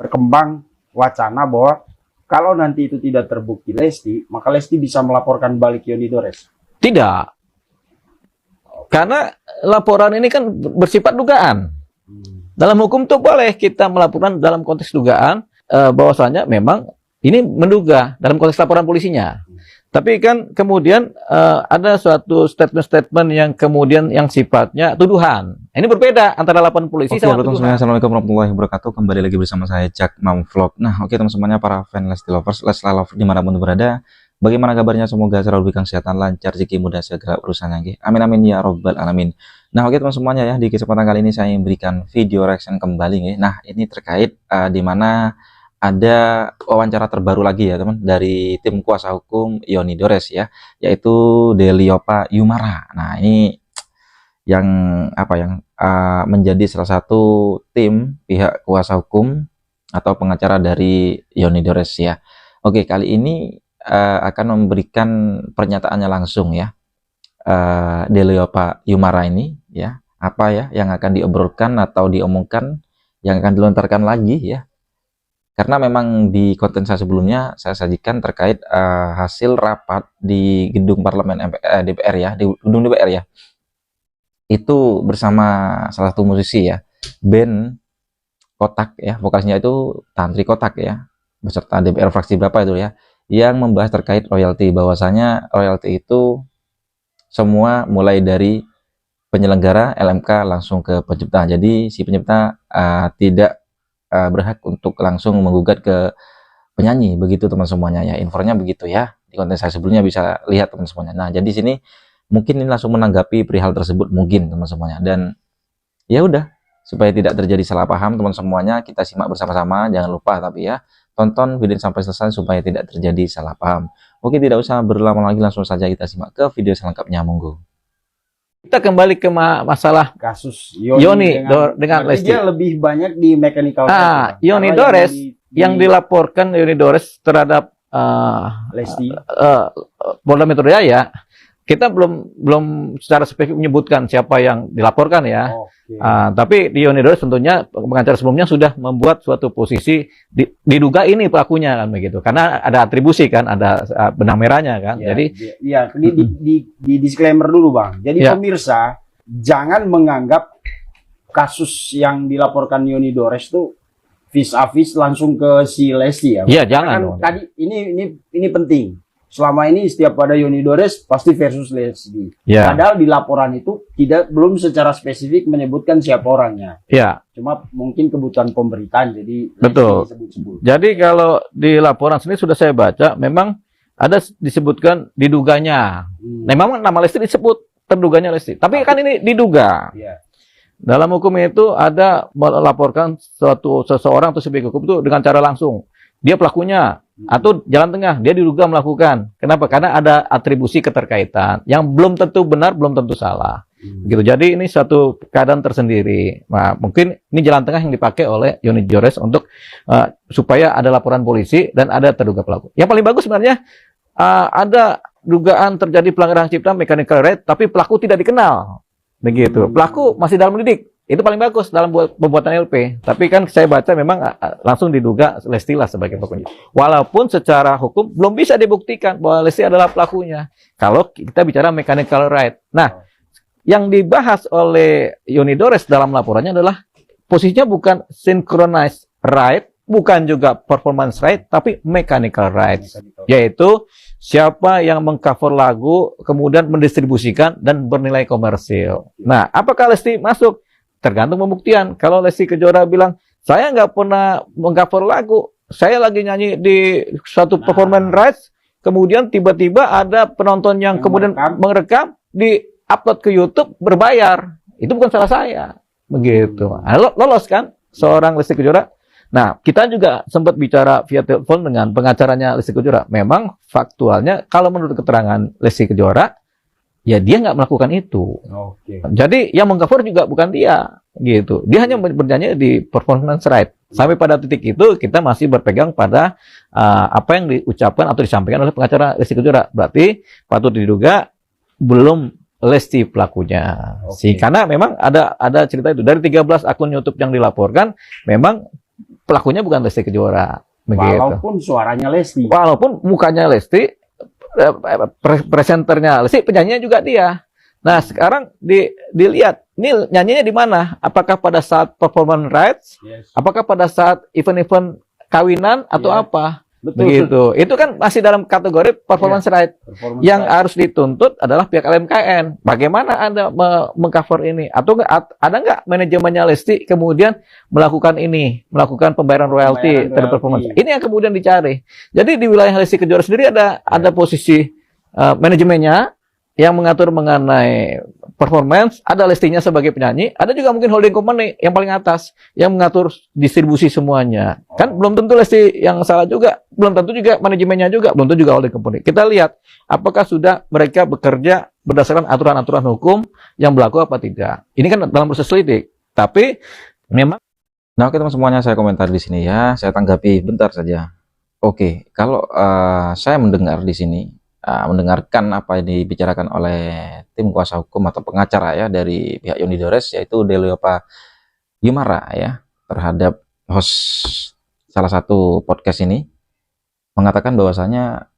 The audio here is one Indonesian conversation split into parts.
berkembang wacana bahwa kalau nanti itu tidak terbukti Lesti, maka Lesti bisa melaporkan balik Yoni Dores. Tidak. Karena laporan ini kan bersifat dugaan. Dalam hukum tuh boleh kita melaporkan dalam konteks dugaan bahwasanya memang ini menduga dalam konteks laporan polisinya. Tapi kan kemudian ada suatu statement-statement yang kemudian yang sifatnya tuduhan. Ini berbeda antara laporan polisi sama tuduhan. Assalamualaikum warahmatullahi wabarakatuh. Kembali lagi bersama saya Cak Mam Vlog. Nah, oke teman-temannya para fan Lesti Lovers, Leslar Love dimanapun berada. Bagaimana kabarnya? Semoga selalu diberikan kesehatan, lancar, rezeki mudah, segera urusannya. Amin amin ya robbal alamin. Nah, oke teman-temannya ya, di kesempatan kali ini saya memberikan video reaction kembali. Nah, ini terkait di mana ada wawancara terbaru lagi ya teman dari tim kuasa hukum Yoni Dores ya, yaitu Deliopa Yumara. Nah, ini yang menjadi salah satu tim pihak kuasa hukum atau pengacara dari Yoni Dores ya. Oke, kali ini akan memberikan pernyataannya langsung ya, Deliopa Yumara ini ya, apa ya yang akan diobrolkan atau diomongkan, yang akan dilontarkan lagi ya. Karena memang di konten saya sebelumnya saya sajikan terkait hasil rapat di gedung parlemen DPR ya, di gedung DPR ya. Itu bersama salah satu musisi ya, band Kotak ya, vokalisnya itu Tantri Kotak ya, beserta DPR fraksi berapa itu ya, yang membahas terkait royalti, bahwasanya royalti itu semua mulai dari penyelenggara LMK langsung ke pencipta. Jadi si pencipta tidak berhak untuk langsung menggugat ke penyanyi, begitu teman semuanya ya. Infonya begitu ya, di konten saya sebelumnya bisa lihat teman semuanya. Nah, jadi sini mungkin ini langsung menanggapi perihal tersebut mungkin teman semuanya, dan ya udah, supaya tidak terjadi salah paham teman semuanya, kita simak bersama-sama. Jangan lupa tapi ya, tonton video sampai selesai supaya tidak terjadi salah paham. Oke, tidak usah berlama-lama lagi, langsung saja kita simak ke video selengkapnya, monggo. Kita kembali ke masalah Kasus Yoni dengan Lesti. Dia lebih banyak di mechanical. Yoni Dores yang dilaporkan Yoni Dores terhadap Lesti, Polda Metro Jaya. Kita belum secara spesifik menyebutkan siapa yang dilaporkan ya. Tapi di Yoni Dores tentunya pengacara sebelumnya sudah membuat suatu posisi diduga ini pelakunya kan begitu. Karena ada atribusi kan, ada benang merahnya kan. Ya, jadi di disclaimer dulu Bang. Jadi ya, pemirsa jangan menganggap kasus yang dilaporkan Yoni Dores itu vis-a-vis langsung ke si Lesti ya. Iya, jangan. Kan tadi ini penting. Selama ini setiap ada Yoni Dores pasti versus Lesti. Ya. Padahal di laporan itu belum secara spesifik menyebutkan siapa orangnya. Ya. Cuma mungkin kebutuhan pemberitaan, jadi betul. Disebut-sebut. Jadi kalau di laporan sini sudah saya baca, memang ada disebutkan diduganya. Memang nama Lesti disebut, terduganya Lesti. Tapi kan ini diduga. Ya. Dalam hukum itu ada melaporkan seseorang atau subjek hukum itu dengan cara langsung. Dia pelakunya atau jalan tengah, dia diduga melakukan. Kenapa? Karena ada atribusi keterkaitan yang belum tentu benar, belum tentu salah. Gitu. Jadi ini suatu keadaan tersendiri. Nah, mungkin ini jalan tengah yang dipakai oleh Yoni Dores untuk supaya ada laporan polisi dan ada terduga pelaku. Yang paling bagus sebenarnya ada dugaan terjadi pelanggaran hak cipta mechanical right, tapi pelaku tidak dikenal. Begitu. Pelaku masih dalam lidik. Itu paling bagus dalam pembuatan LP. Tapi kan saya baca memang langsung diduga Lesti lah sebagai pelakunya. Walaupun secara hukum belum bisa dibuktikan bahwa Lesti adalah pelakunya. Kalau kita bicara mechanical right. Nah, yang dibahas oleh Yoni Dores dalam laporannya adalah posisinya bukan synchronized right, bukan juga performance right, tapi mechanical right. Yaitu siapa yang mengcover lagu, kemudian mendistribusikan dan bernilai komersil. Nah, apakah Lesti masuk? Tergantung pembuktian. Kalau Lesti Kejora bilang, saya nggak pernah mengcover lagu, saya lagi nyanyi di suatu performance rights, kemudian tiba-tiba ada penonton yang kemudian merekam, di-upload ke YouTube, berbayar. Itu bukan salah saya. Begitu. Nah, lolos kan seorang Lesti Kejora. Nah, kita juga sempat bicara via telepon dengan pengacaranya Lesti Kejora. Memang faktualnya, kalau menurut keterangan Lesti Kejora, ya dia nggak melakukan itu. Jadi yang mengcover juga bukan dia, gitu. Dia hanya bernyanyi di performance right. Sampai pada titik itu kita masih berpegang pada apa yang diucapkan atau disampaikan oleh pengacara Lesti Kejora. Berarti patut diduga belum Lesti pelakunya. Karena memang ada cerita itu dari 13 akun YouTube yang dilaporkan, memang pelakunya bukan Lesti Kejora. Begitu. Walaupun suaranya Lesti. Walaupun mukanya Lesti, presenternya Lesti, penyanyinya juga dia. Nah, sekarang dilihat, ini nyanyinya di mana? Apakah pada saat performance rights? Yes. Apakah pada saat event-event kawinan atau Iya. apa? Betul. Begitu. Itu kan masih dalam kategori performance right. Performance Yang right. harus dituntut adalah pihak LMKN. Bagaimana Anda mengcover ini? Atau ada nggak manajemennya Lesti kemudian melakukan melakukan pembayaran royalti Pembayaran terhadap royalti. performance? Ini yang kemudian dicari. Jadi di wilayah Lesti Kejora sendiri ada posisi manajemennya yang mengatur mengenai performance, ada Lestinya sebagai penyanyi, ada juga mungkin holding company yang paling atas yang mengatur distribusi semuanya. Kan belum tentu Lesti yang salah juga, belum tentu juga manajemennya juga, belum tentu juga holding company. Kita lihat apakah sudah mereka bekerja berdasarkan aturan-aturan hukum yang berlaku apa tidak. Ini kan dalam proses lidik. Tapi memang Nah, oke teman semuanya, saya komentar di sini ya. Saya tanggapi bentar saja. Oke, kalau saya mendengar di sini, mendengarkan apa yang dibicarakan oleh tim kuasa hukum atau pengacara ya dari pihak Yoni Dores, yaitu Deliopa Gimara ya, terhadap host salah satu podcast ini, mengatakan bahwasanya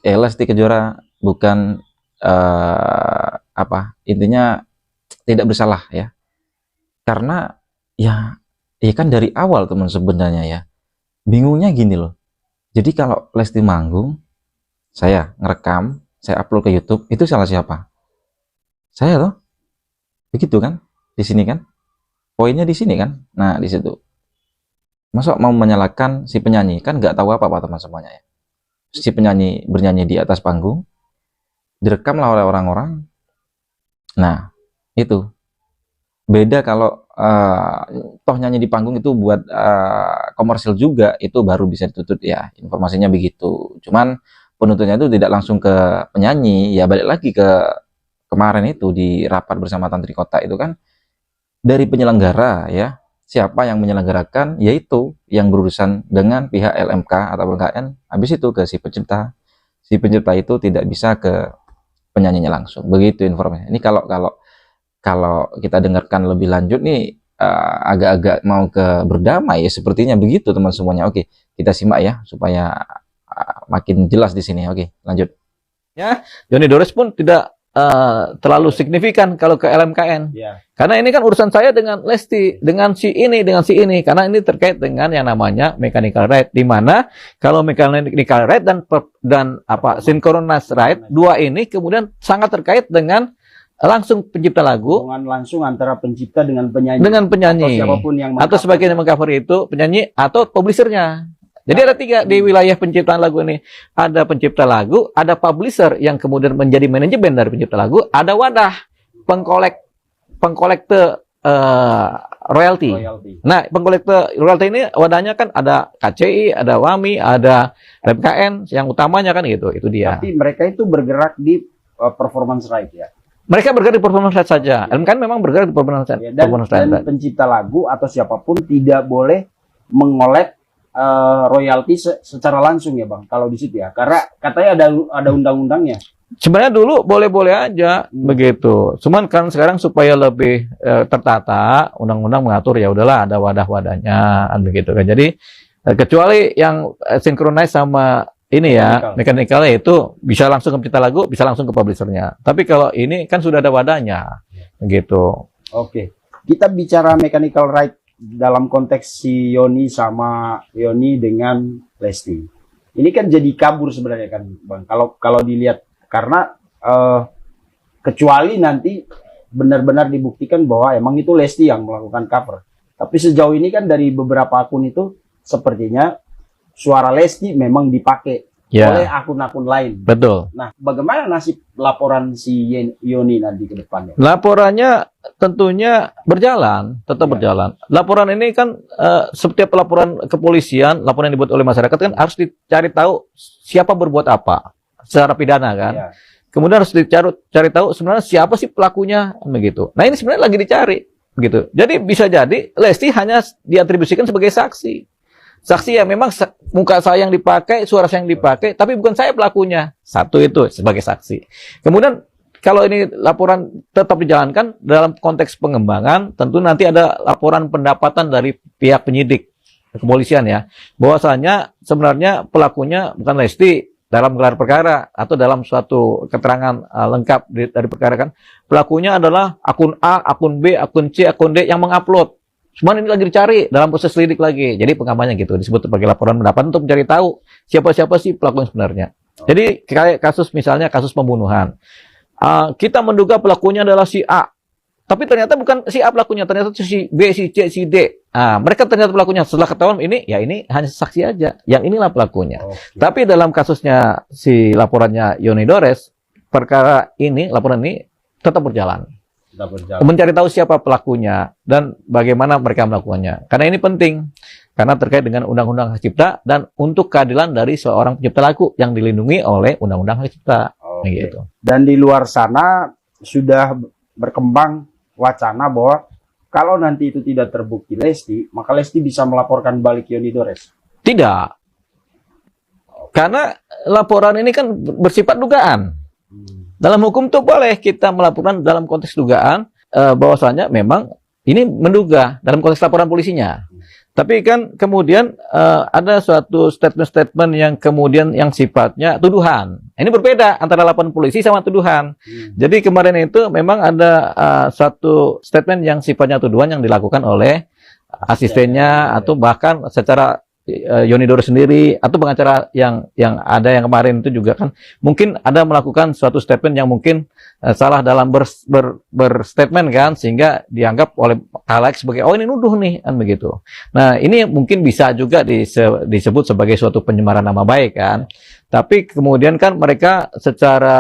Lesti Kejora bukan intinya tidak bersalah ya, karena ya kan dari awal teman sebenarnya ya, bingungnya gini loh. Jadi kalau Lesti manggung, saya ngerekam, saya upload ke YouTube, itu salah siapa? Saya loh. Begitu kan? Di sini kan? Poinnya di sini kan? Nah, di situ. Masa mau menyalahkan si penyanyi? Kan nggak tahu apa-apa teman semuanya ya. Si penyanyi bernyanyi di atas panggung, direkamlah oleh orang-orang. Nah, itu. Beda kalau toh nyanyi di panggung itu buat komersil juga, itu baru bisa dituntut ya. Informasinya begitu. Cuman penuntutnya itu tidak langsung ke penyanyi, ya balik lagi ke kemarin itu di rapat bersama Tantri Kota itu kan dari penyelenggara ya, siapa yang menyelenggarakan, yaitu yang berurusan dengan pihak LMK atau LKN, habis itu ke si pencipta itu tidak bisa ke penyanyinya langsung, begitu informasinya. Ini kalau kita dengarkan lebih lanjut nih, agak-agak mau ke berdamai ya, sepertinya begitu teman semuanya. Oke, kita simak ya supaya makin jelas di sini. Oke, lanjut. ya Yoni Dores pun tidak terlalu signifikan kalau ke LMKN. Ya. Karena ini kan urusan saya dengan Lesti, dengan si ini, karena ini terkait dengan yang namanya mechanical right, di mana kalau mechanical right dan synchronous right, dua ini kemudian sangat terkait dengan langsung pencipta lagu, Hubungan langsung antara pencipta dengan penyanyi. Atau siapapun yang atau sebagian yang mengcover itu penyanyi atau publishernya. Jadi ada tiga di wilayah penciptaan lagu ini. Ada pencipta lagu, ada publisher yang kemudian menjadi manajemen dari pencipta lagu, ada wadah pengkolektor royalty. Nah, pengkolektor royalty ini wadahnya kan ada KCI, ada WAMI, ada LMKN, yang utamanya kan itu dia. Tapi mereka itu bergerak di performance right ya. Mereka bergerak di performance right saja. LMKN memang bergerak di performance right. Ya, dan pencipta lagu atau siapapun tidak boleh mengolek royalti secara langsung ya Bang, kalau di situ ya, karena katanya ada undang-undangnya. Sebenarnya dulu boleh-boleh aja begitu. Cuman kan sekarang supaya lebih tertata, undang-undang mengatur ya udahlah ada wadah-wadahnya begitu kan. Jadi kecuali yang synchronize sama ini ya, mechanical itu bisa langsung ke pencipta lagu, bisa langsung ke publishernya. Tapi kalau ini kan sudah ada wadahnya begitu. Oke. Kita bicara mechanical right dalam konteks si Yoni dengan Lesti. Ini kan jadi kabur sebenarnya kan Bang. Kalau dilihat, karena kecuali nanti benar-benar dibuktikan bahwa emang itu Lesti yang melakukan cover. Tapi sejauh ini kan dari beberapa akun itu sepertinya suara Lesti memang dipakai oleh akun-akun lain. Betul. Nah, bagaimana nasib laporan si Yoni nanti ke depannya? Laporannya tentunya tetap berjalan. Laporan ini kan setiap laporan kepolisian, laporan yang dibuat oleh masyarakat kan harus dicari tahu siapa berbuat apa secara pidana kan. Ya. Kemudian harus dicari tahu sebenarnya siapa sih pelakunya begitu. Nah, ini sebenarnya lagi dicari begitu. Jadi bisa jadi Lesti hanya diatribusikan sebagai saksi. Saksi ya memang muka saya yang dipakai, suara saya yang dipakai, tapi bukan saya pelakunya. Satu itu sebagai saksi. Kemudian kalau ini laporan tetap dijalankan dalam konteks pengembangan, tentu nanti ada laporan pendapatan dari pihak penyidik. kepolisian ya, bahwasanya sebenarnya pelakunya bukan Lesti dalam gelar perkara atau dalam suatu keterangan lengkap dari perkara kan, pelakunya adalah akun A, akun B, akun C, akun D yang mengupload. Cuman ini lagi dicari dalam proses lidik lagi. Jadi pengamannya gitu disebut sebagai laporan pendapat untuk mencari tahu siapa-siapa sih pelaku yang sebenarnya. Jadi kayak kasus misalnya kasus pembunuhan. Kita menduga pelakunya adalah si A. Tapi ternyata bukan si A pelakunya, ternyata si B, si C, si D. Mereka ternyata pelakunya. Setelah ketahuan ini, ya ini hanya saksi aja. Yang inilah pelakunya. Tapi dalam kasusnya si laporannya Yoni Dores, perkara ini, laporan ini tetap berjalan. Mencari tahu siapa pelakunya dan bagaimana mereka melakukannya. Karena ini penting. Karena terkait dengan Undang-Undang Hak Cipta dan untuk keadilan dari seorang pencipta lagu yang dilindungi oleh Undang-Undang Hak Cipta. Gitu. Dan di luar sana sudah berkembang wacana bahwa kalau nanti itu tidak terbukti Lesti, maka Lesti bisa melaporkan balik Yoni Dores. Tidak. Karena laporan ini kan bersifat dugaan. Dalam hukum tuh boleh kita melaporkan dalam konteks dugaan bahwasanya memang ini menduga dalam konteks laporan polisinya. Tapi kan kemudian ada suatu statement-statement yang kemudian yang sifatnya tuduhan. Ini berbeda antara laporan polisi sama tuduhan. Jadi kemarin itu memang ada suatu statement yang sifatnya tuduhan yang dilakukan oleh asistennya atau bahkan secara Yoni Dores sendiri atau pengacara yang ada yang kemarin itu juga kan mungkin ada melakukan suatu statement yang mungkin salah dalam berstatement kan sehingga dianggap oleh halayak sebagai ini nuduh nih kan begitu. Nah, ini mungkin bisa juga disebut sebagai suatu penyemaran nama baik kan. Tapi kemudian kan mereka secara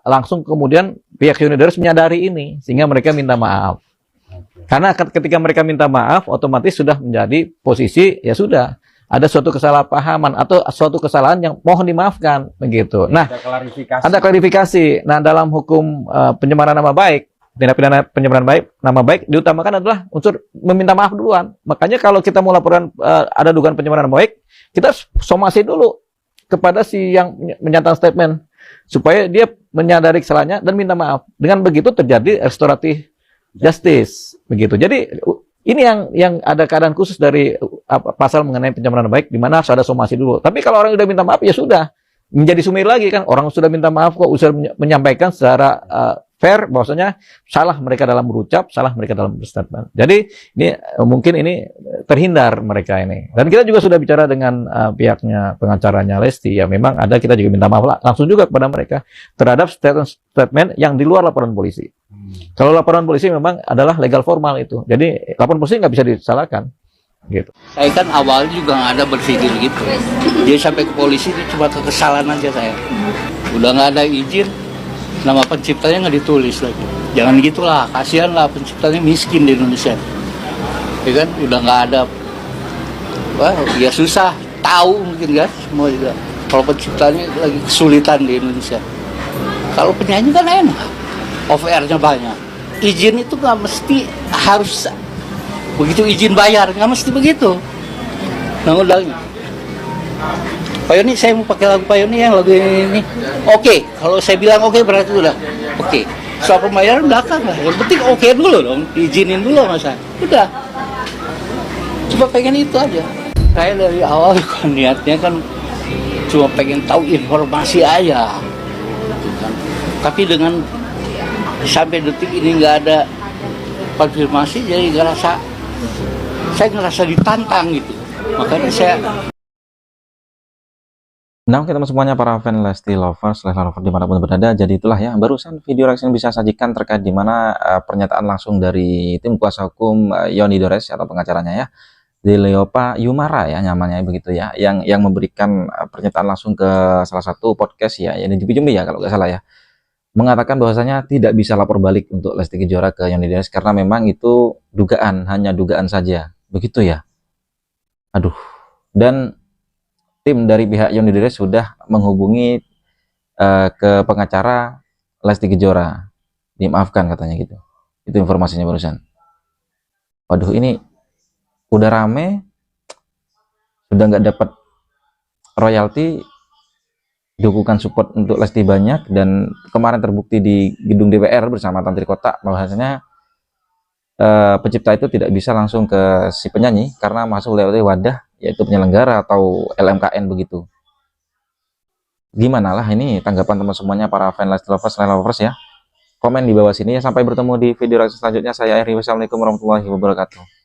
langsung kemudian pihak Yoni Dores menyadari ini sehingga mereka minta maaf. Karena ketika mereka minta maaf otomatis sudah menjadi posisi ya sudah ada suatu kesalahpahaman atau suatu kesalahan yang mohon dimaafkan begitu. Nah, ada klarifikasi. Nah, dalam hukum penyemaran nama baik, tindak pidana penyemaran nama baik diutamakan adalah unsur meminta maaf duluan. Makanya kalau kita mau laporan ada dugaan penyemaran nama baik, kita somasi dulu kepada si yang menyatakan statement supaya dia menyadari kesalahannya dan minta maaf. Dengan begitu terjadi restoratif justice begitu. Jadi ini yang ada keadaan khusus dari pasal mengenai pencemaran nama baik, di mana harus ada somasi dulu. Tapi kalau orang sudah minta maaf, ya sudah. Menjadi sumir lagi kan. Orang sudah minta maaf kok, sudah menyampaikan secara fair, bahwasanya salah mereka dalam berucap, salah mereka dalam berstatement. Jadi ini mungkin ini terhindar mereka ini. Dan kita juga sudah bicara dengan pihaknya pengacaranya Lesti, ya memang ada kita juga minta maaf langsung juga kepada mereka terhadap statement yang di luar laporan polisi. Kalau laporan polisi memang adalah legal formal itu. Jadi laporan polisi nggak bisa disalahkan. Gitu. Saya kan awalnya juga nggak ada berpikir gitu. Jadi sampai ke polisi itu cuma kekesalan aja saya. Udah nggak ada izin, nama penciptanya nggak ditulis lagi. Jangan gitulah, kasihan lah penciptanya miskin di Indonesia. Ya kan, udah nggak ada. Wah, ya susah. Tahu mungkin kan, semua juga. Kalau penciptanya lagi kesulitan di Indonesia. Kalau penyanyi kan enak. OVR-nya banyak. Izin itu nggak mesti harus begitu izin bayar, nggak mesti begitu. Undang-undangnya. Pak Yoni, saya mau pakai lagu Pak Yoni yang lagu ini. Oke, kalau saya bilang oke berarti udah oke. Soal pembayaran belakang lah. Yang penting oke dulu dong, diizinin dulu masa. Udah. Cuma pengen itu aja. Saya dari awal kan niatnya kan cuma pengen tahu informasi aja. Tapi dengan sampai detik ini nggak ada konfirmasi, jadi saya ngerasa ditantang gitu. Makanya saya. Nah, kita semuanya para fan Lesti lovers, Leslar lovers dimanapun berada. Jadi itulah ya, barusan video reaction bisa sajikan terkait di mana pernyataan langsung dari tim kuasa hukum Yoni Dores atau pengacaranya ya, Dileopa Yumara ya namanya begitu ya, yang memberikan pernyataan langsung ke salah satu podcast ya, ini Jumbi ya kalau nggak salah ya. Mengatakan bahwasanya tidak bisa lapor balik untuk Lesti Kejora ke Yoni Dores karena memang itu dugaan, hanya dugaan saja. Begitu ya. Aduh. Dan tim dari pihak Yoni Dores sudah menghubungi ke pengacara Lesti Kejora. Dimaafkan katanya gitu. Itu informasinya barusan. Waduh, ini udah rame, sudah nggak dapat royalti, dukungan support untuk Lesti banyak, dan kemarin terbukti di gedung DPR bersama Tantri Kota bahwasanya pencipta itu tidak bisa langsung ke si penyanyi karena masuk lewat wadah yaitu penyelenggara atau LMKN begitu. Gimana lah ini tanggapan teman semuanya para fan Lesti Lovers ya. Komen di bawah sini ya. Sampai bertemu di video selanjutnya. Saya Eri. Wassalamualaikum warahmatullahi wabarakatuh.